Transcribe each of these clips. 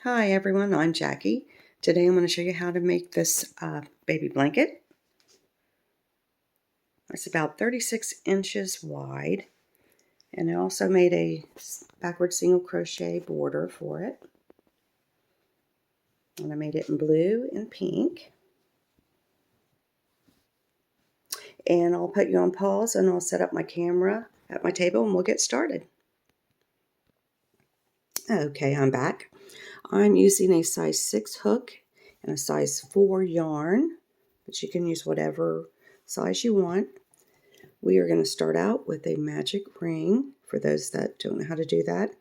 Hi everyone, I'm Jackie. Today I'm going to show you how to make this baby blanket. It's about 36 inches wide, and I also made a backward single crochet border for it. And I made it in blue and pink. And I'll put you on pause and I'll set up my camera at my table and we'll get started. Okay, I'm back. I'm using a size 6 hook and a size 4 yarn, but you can use whatever size you want. We are going to start out with a magic ring. For those that don't know how to do that,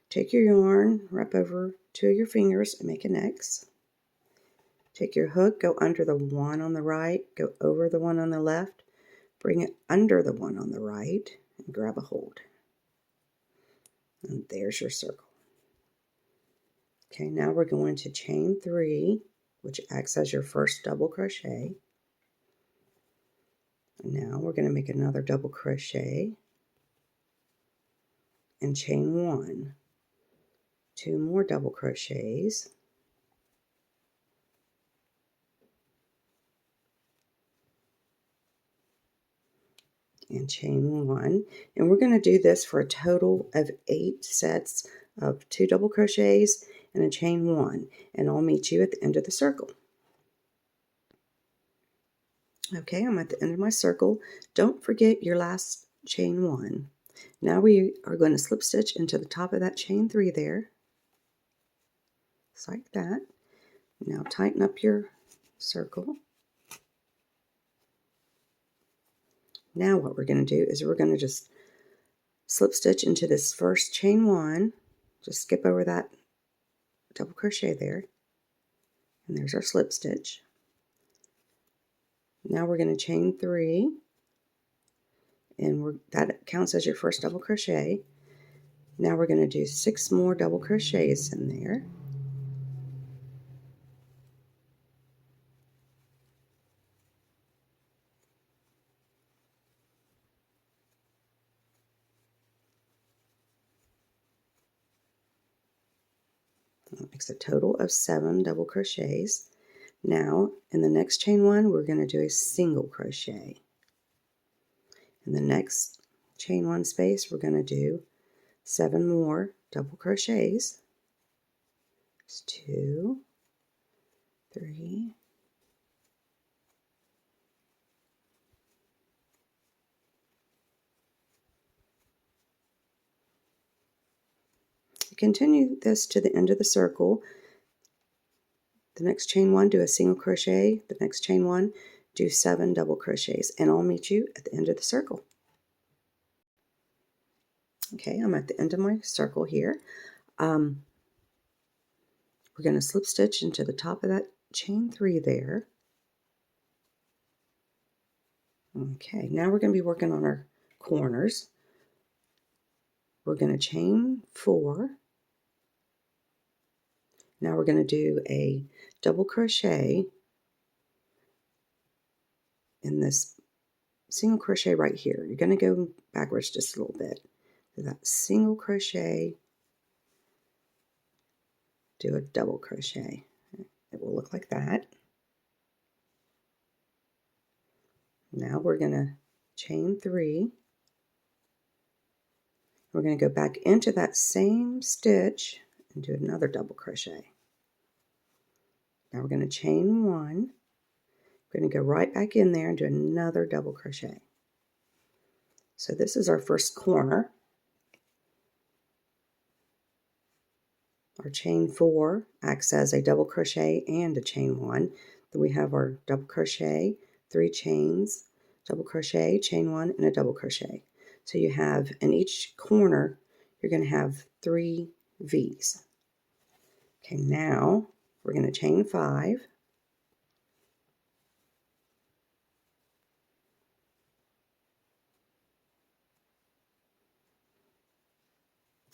take your yarn, wrap over 2 of your fingers and make an X. Take your hook, go under the one on the right, go over the one on the left, bring it under the one on the right, and grab a hold. And there's your circle. Okay, now we're going to chain 3, which acts as your first double crochet. Now we're going to make another double crochet and chain 1. 2 more double crochets. And chain 1. And we're going to do this for a total of 8 sets of 2 double crochets and a chain 1. And I'll meet you at the end of the circle. Okay, I'm at the end of my circle. Don't forget your last chain 1. Now we are going to slip stitch into the top of that chain 3 there. Just like that. Now tighten up your circle. Now what we're going to do is we're going to just slip stitch into this first chain 1. Just skip over that double crochet there. And there's our slip stitch. Now we're going to chain 3. And that counts as your first double crochet. Now we're going to do 6 more double crochets in there. That makes a total of 7 double crochets. Now, in the next chain 1, we're going to do a single crochet. In the next chain 1 space, we're going to do 7 more double crochets. It's 2, 3, 4. Continue this to the end of the circle. The next chain 1, do a single crochet. The next chain 1, do 7 double crochets. And I'll meet you at the end of the circle. Okay, I'm at the end of my circle here. We're going to slip stitch into the top of that chain 3 there. Okay, now we're going to be working on our corners. We're going to chain 4. Now we're going to do a double crochet in this single crochet right here. You're going to go backwards just a little bit. Do that single crochet, do a double crochet. It will look like that. Now we're going to chain 3. We're going to go back into that same stitch and do another double crochet. Now we're going to chain 1. We're going to go right back in there and do another double crochet. So this is our first corner. Our chain 4 acts as a double crochet and a chain 1. Then we have our double crochet, 3 chains, double crochet, chain 1, and a double crochet. So you have, in each corner, you're going to have 3 V's. Okay, now we're going to chain 5.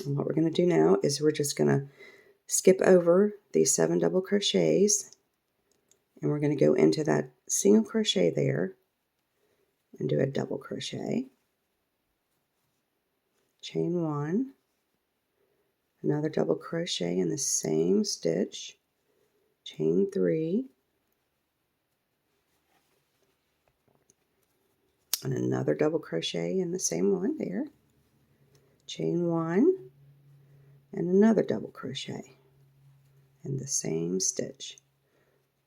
And what we're going to do now is we're just going to skip over these 7 double crochets, and we're going to go into that single crochet there and do a double crochet, chain 1, another double crochet in the same stitch, chain 3, and another double crochet in the same one there, chain 1, and another double crochet in the same stitch.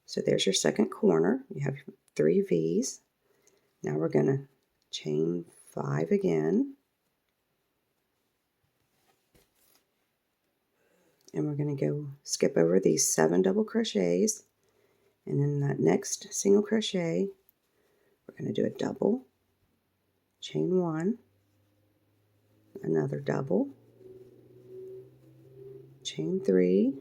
So there's your second corner. You have 3 V's. Now we're going to chain 5 again, and we're going to go skip over these 7 double crochets, and in that next single crochet we're going to do a double, chain 1, another double, chain 3,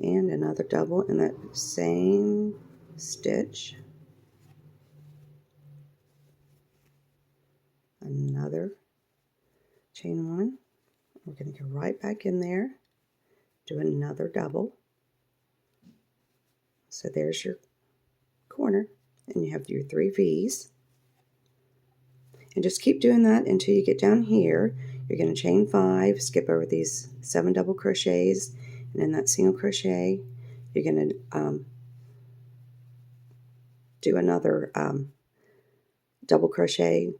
and another double in that same stitch, another chain 1. We're going to go right back in there, do another double. So there's your corner, and you have your 3 V's. And just keep doing that until you get down here. You're going to chain 5, skip over these 7 double crochets, and in that single crochet you're going to do another double crochet,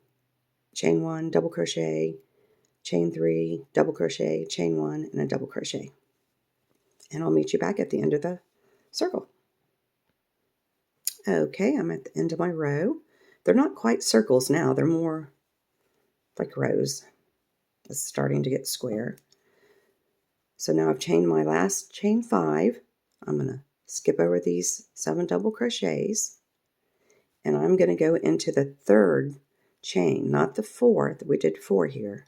chain 1, double crochet, chain 3, double crochet, chain 1, and a double crochet. And I'll meet you back at the end of the circle. Okay, I'm at the end of my row. They're not quite circles now, they're more like rows. It's starting to get square. So now I've chained my last chain 5. I'm going to skip over these 7 double crochets, and I'm going to go into the 3rd chain, not the 4th. We did 4 here.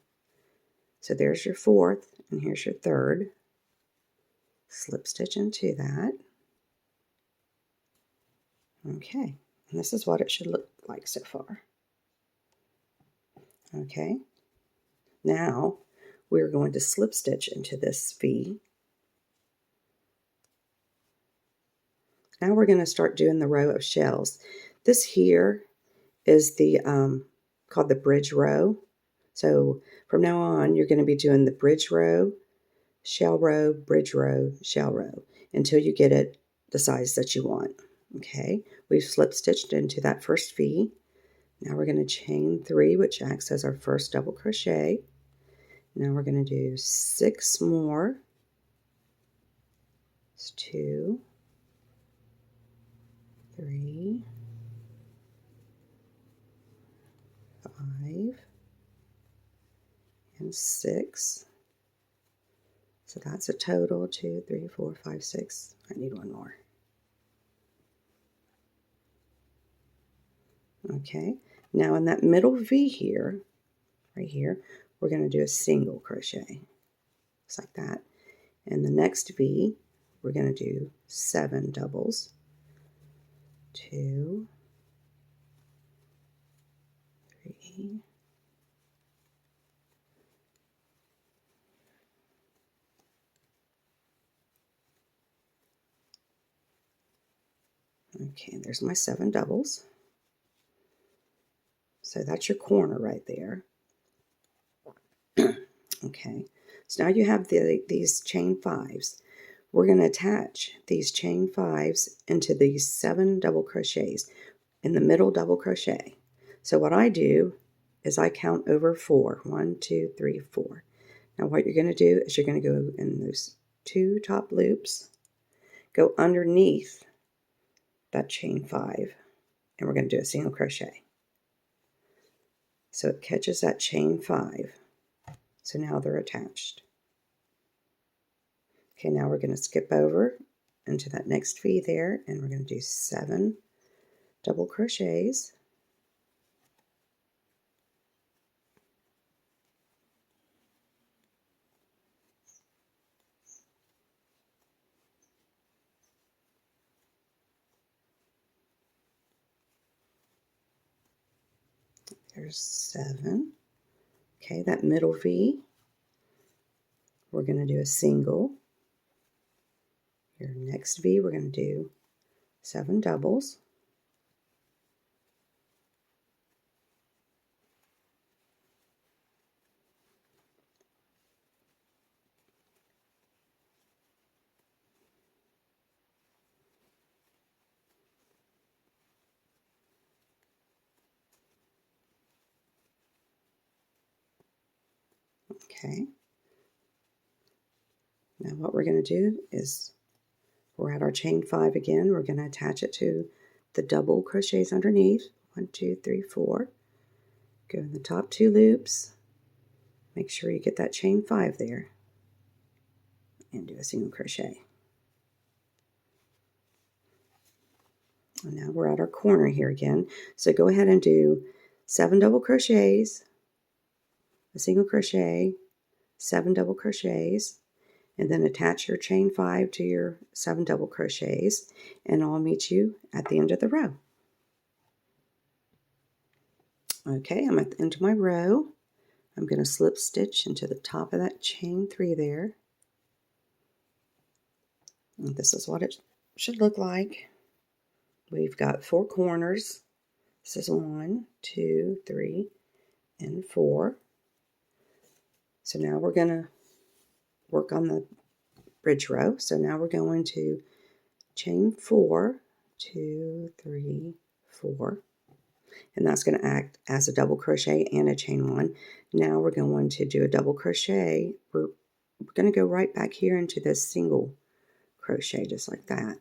So there's your 4th, and here's your 3rd. Slip stitch into that. Okay, and this is what it should look like so far. Okay, now we're going to slip stitch into this V. Now we're going to start doing the row of shells. This here is the called the bridge row. So from now on, you're going to be doing the bridge row, shell row, bridge row, shell row, until you get it the size that you want. Okay, we've slip stitched into that first V. Now we're going to chain 3, which acts as our first double crochet. Now we're going to do 6 more. It's 2, 3, 5, and 6. So that's a total 2, 3, 4, 5, 6. I need one more. Okay, now in that middle V here, right here, we're going to do a single crochet, just like that. And the next V, we're going to do 7 doubles. 2, 3, 4. Okay, there's my 7 doubles. So that's your corner right there. Okay, so now you have these chain 5s. We're going to attach these chain 5s into these 7 double crochets in the middle double crochet. So what I do is I count over 4. 1, 2, 3, 4. Now what you're going to do is you're going to go in those 2 top loops, go underneath that chain 5, and we're going to do a single crochet. So it catches that chain 5. So now they're attached. Okay, now we're going to skip over into that next V there, and we're going to do 7 double crochets. There's 7. Okay, that middle V, we're going to do a single. Your next V, we're going to do 7 doubles. Okay. Now what we're going to do is we're at our chain 5 again. We're going to attach it to the double crochets underneath. 1, 2, 3, 4. Go in the top 2 loops. Make sure you get that chain 5 there. And do a single crochet. And now we're at our corner here again. So go ahead and do 7 double crochets, a single crochet, 7 double crochets, and then attach your chain 5 to your 7 double crochets, and I'll meet you at the end of the row. Okay, I'm at the end of my row. I'm going to slip stitch into the top of that chain 3 there. And this is what it should look like. We've got 4 corners. This is 1, 2, 3, and 4. So now we're going to work on the bridge row. So now we're going to chain 4, 2, 3, 4, and that's going to act as a double crochet and a chain 1. Now we're going to do a double crochet. We're going to go right back here into this single crochet just like that.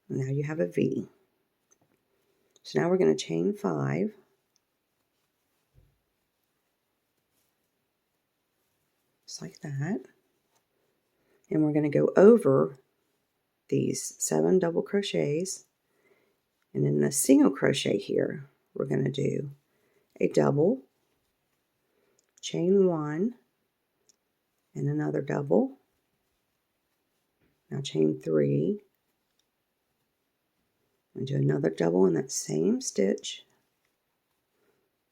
Now you have a V. So now we're going to chain 5, just like that, and we're going to go over these 7 double crochets, and in the single crochet here we're going to do a double, chain 1, and another double. Now chain 3, and do another double in that same stitch,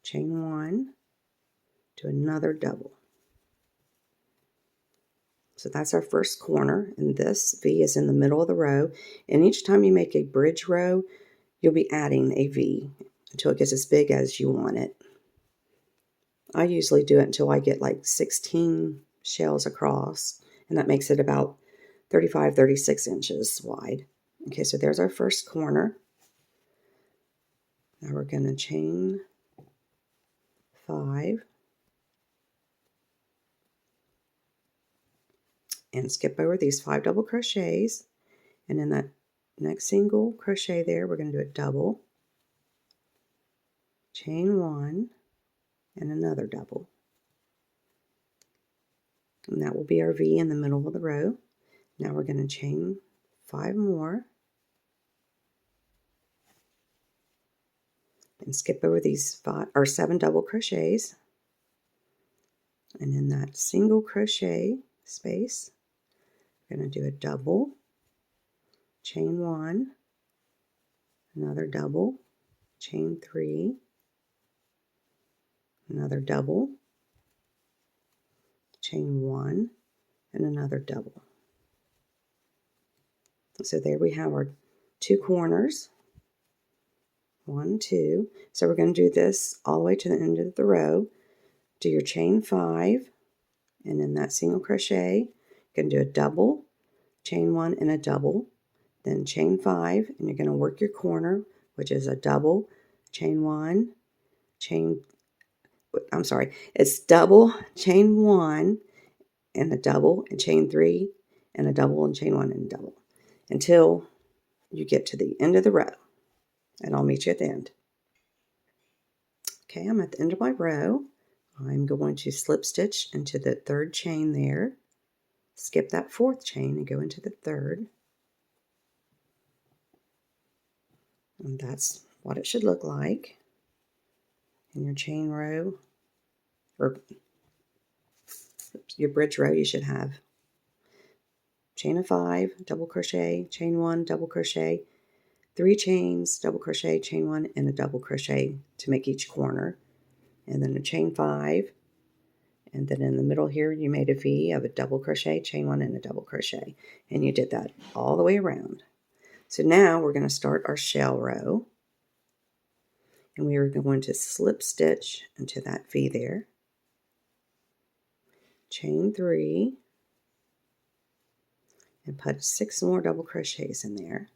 chain 1, do another double. So that's our first corner, and this V is in the middle of the row, and each time you make a bridge row, you'll be adding a V until it gets as big as you want it. I usually do it until I get like 16 shells across, and that makes it about 35, 36 inches wide. Okay, so there's our first corner. Now we're going to chain 5 and skip over these 5 double crochets, and in that next single crochet there we're going to do a double, chain 1, and another double, and that will be our V in the middle of the row. Now we're going to chain 5 more and skip over these 7 double crochets, and in that single crochet space we're going to do a double, chain 1, another double, chain 3, another double, chain 1, and another double. So there we have our 2 corners. 1, 2. So we're going to do this all the way to the end of the row. Do your chain 5, and in that single crochet, you're going to do a double, chain 1, and a double, then chain 5, and you're going to work your corner, which is a double, chain 1, it's double, chain 1, and a double, and chain 3, and a double, and chain 1, and a double, until you get to the end of the row, and I'll meet you at the end. Okay, I'm at the end of my row. I'm going to slip stitch into the 3rd chain there, skip that 4th chain and go into the 3rd, and that's what it should look like in your chain row, or your bridge row. You should have chain of 5, double crochet, chain 1, double crochet, 3 chains, double crochet, chain 1, and a double crochet to make each corner, and then a chain 5, and then in the middle here you made a V of a double crochet, chain 1, and a double crochet, and you did that all the way around. So now we're going to start our shell row, and we are going to slip stitch into that V there, chain 3, and put 6 more double crochets in there,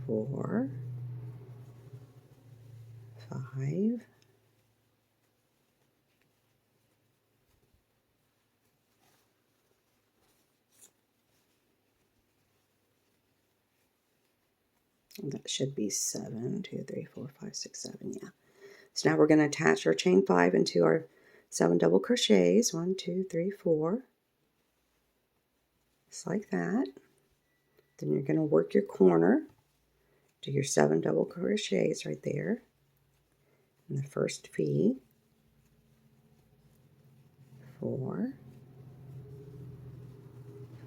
4, And that should be 7, 2, 3, 4, 5, 6, 7, yeah. So now we're going to attach our chain 5 into our 7 double crochets. 1, 2, 3, 4. Just like that. Then you're going to work your corner. Do your 7 double crochets right there in the first V. 4,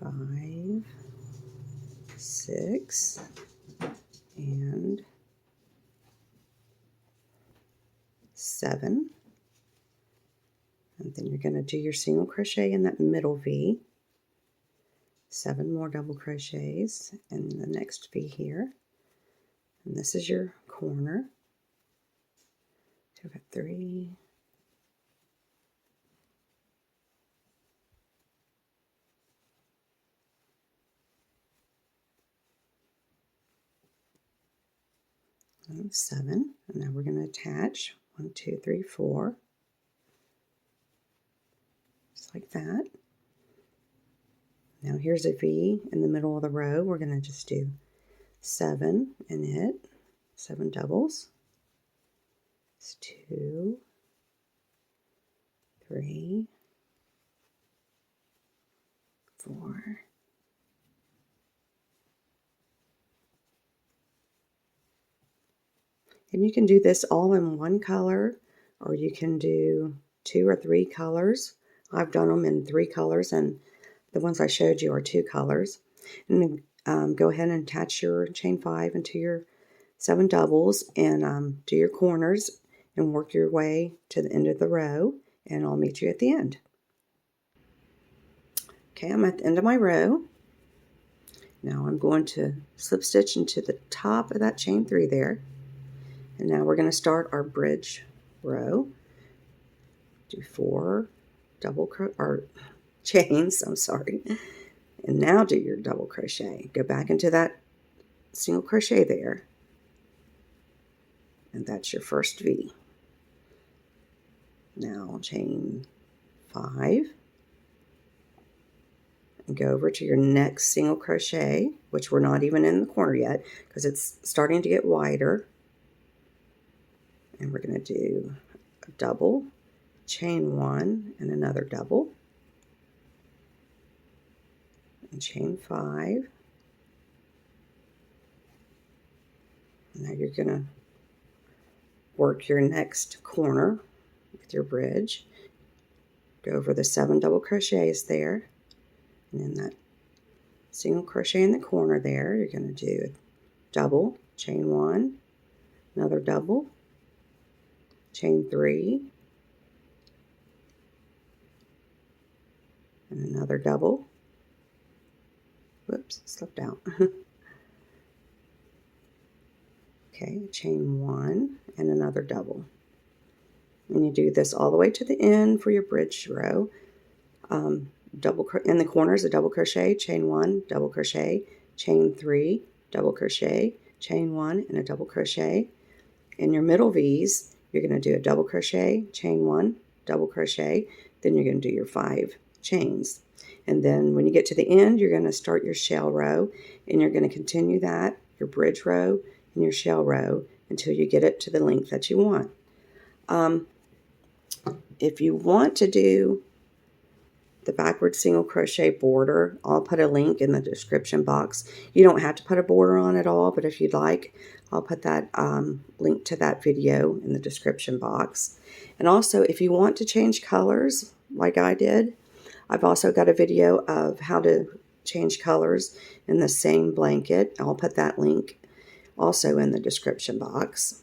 5, 6, and 7. And then you're going to do your single crochet in that middle V. 7 more double crochets in the next V here. And this is your corner. So I've got 3, and 7. And now we're going to attach 1, 2, 3, 4. Just like that. Now here's a V in the middle of the row. We're going to just do 7 in it, 7 doubles. It's 2, 3, 4, 5. And you can do this all in one color, or you can do 2 or 3 colors. I've done them in 3 colors, and the ones I showed you are 2 colors. And go ahead and attach your chain 5 into your 7 doubles, and do your corners and work your way to the end of the row, and I'll meet you at the end. Okay, I'm at the end of my row. Now I'm going to slip stitch into the top of that chain 3 there. And now we're going to start our bridge row. Do 4 double chains, I'm sorry. And now do your double crochet. Go back into that single crochet there. And that's your first V. Now chain 5. And go over to your next single crochet, which we're not even in the corner yet because it's starting to get wider. And we're going to do a double, chain 1, and another double. And chain 5. Now you're going to work your next corner with your bridge. Go over the 7 double crochets there. And then that single crochet in the corner there, you're going to do a double, chain 1, another double, chain 3, and another double. Whoops, slipped out. Okay, chain 1 and another double. And you do this all the way to the end for your bridge row. Double in the corners, a double crochet, chain 1, double crochet, chain 3, double crochet, chain 1, and a double crochet. In your middle V's, you're going to do a double crochet, chain 1, double crochet, then you're going to do your 5 chains. And then when you get to the end, you're going to start your shell row, and you're going to continue that, your bridge row and your shell row, until you get it to the length that you want. If you want to do the backward single crochet border, I'll put a link in the description box. You don't have to put a border on at all, but if you'd like, I'll put that link to that video in the description box. And also, if you want to change colors like I did, I've also got a video of how to change colors in the same blanket. I'll put that link also in the description box.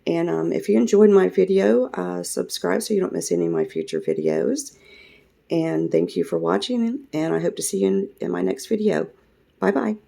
And if you enjoyed my video, subscribe so you don't miss any of my future videos. And thank you for watching, and I hope to see you in my next video. Bye-bye.